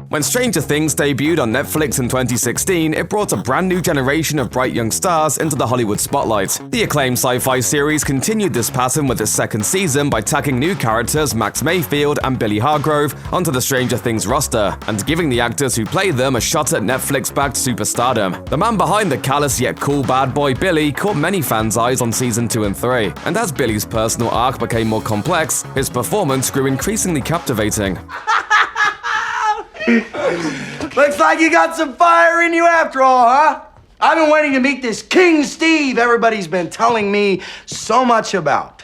When Stranger Things debuted on Netflix in 2016, it brought a brand new generation of bright young stars into the Hollywood spotlight. The acclaimed sci-fi series continued this pattern with its second season by tacking new characters Max Mayfield and Billy Hargrove onto the Stranger Things roster, and giving the actors who play them a shot at Netflix-backed superstardom. The man behind the callous yet cool bad boy Billy caught many fans' eyes on season 2 and 3, and as Billy's personal arc became more complex, his performance grew increasingly captivating. Looks like you got some fire in you after all, huh? I've been waiting to meet this King Steve everybody's been telling me so much about.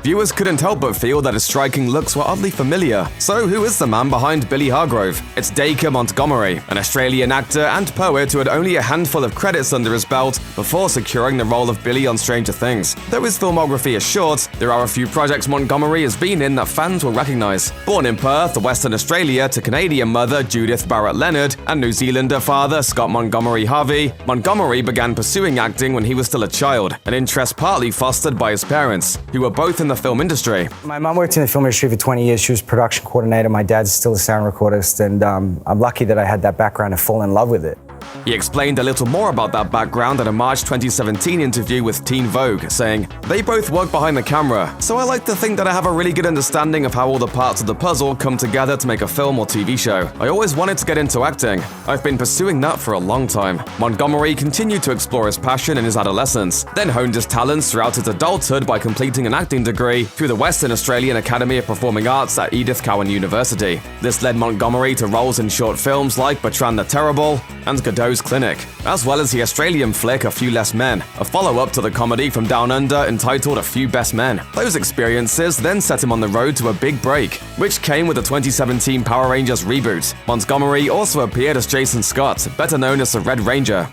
Viewers couldn't help but feel that his striking looks were oddly familiar. So who is the man behind Billy Hargrove? It's Dacre Montgomery, an Australian actor and poet who had only a handful of credits under his belt before securing the role of Billy on Stranger Things. Though his filmography is short, there are a few projects Montgomery has been in that fans will recognize. Born in Perth, Western Australia, to Canadian mother Judith Barrett Leonard and New Zealander father Scott Montgomery Harvey, Montgomery began pursuing acting when he was still a child, an interest partly fostered by his parents, who were both in the film industry. My mum worked in the film industry for 20 years. She was production coordinator. My dad's still a sound recordist, and I'm lucky that I had that background and fall in love with it. He explained a little more about that background in a March 2017 interview with Teen Vogue, saying, "They both work behind the camera, so I like to think that I have a really good understanding of how all the parts of the puzzle come together to make a film or TV show. I always wanted to get into acting. I've been pursuing that for a long time." Montgomery continued to explore his passion in his adolescence, then honed his talents throughout his adulthood by completing an acting degree through the Western Australian Academy of Performing Arts at Edith Cowan University. This led Montgomery to roles in short films like Bertrand the Terrible and Godot's Clinic, as well as the Australian flick A Few Less Men, a follow-up to the comedy from Down Under entitled A Few Best Men. Those experiences then set him on the road to a big break, which came with the 2017 Power Rangers reboot. Montgomery also appeared as Jason Scott, better known as the Red Ranger.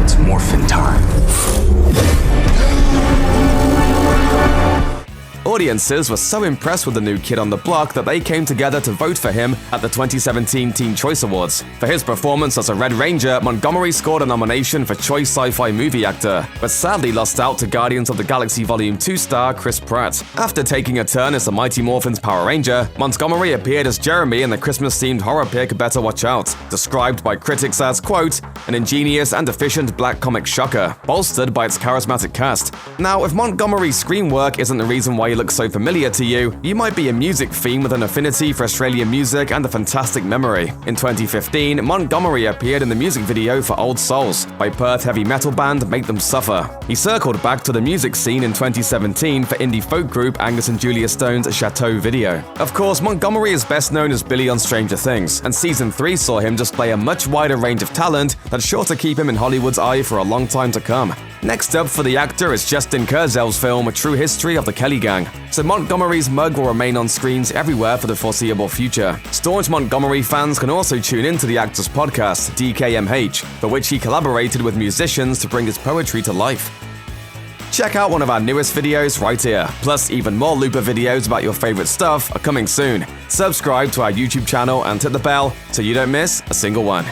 It's morphin' time. Audiences were so impressed with the new kid on the block that they came together to vote for him at the 2017 Teen Choice Awards. For his performance as a Red Ranger, Montgomery scored a nomination for Choice Sci-Fi Movie Actor, but sadly lost out to Guardians of the Galaxy Volume 2 star Chris Pratt. After taking a turn as the Mighty Morphin's Power Ranger, Montgomery appeared as Jeremy in the Christmas-themed horror pick Better Watch Out, described by critics as, quote, an ingenious and efficient black comic shocker, bolstered by its charismatic cast. Now, if Montgomery's screen work isn't the reason why he looks so familiar to you, you might be a music fiend with an affinity for Australian music and a fantastic memory. In 2015, Montgomery appeared in the music video for Old Souls by Perth heavy metal band Make Them Suffer. He circled back to the music scene in 2017 for indie folk group Angus and Julia Stone's Chateau video. Of course, Montgomery is best known as Billy on Stranger Things, and season 3 saw him display a much wider range of talent that's sure to keep him in Hollywood's eye for a long time to come. Next up for the actor is Justin Kurzel's film A True History of the Kelly Gang, so Montgomery's mug will remain on screens everywhere for the foreseeable future. Staunch Montgomery fans can also tune into the actor's podcast, DKMH, for which he collaborated with musicians to bring his poetry to life. Check out one of our newest videos right here. Plus, even more Looper videos about your favorite stuff are coming soon. Subscribe to our YouTube channel and hit the bell so you don't miss a single one.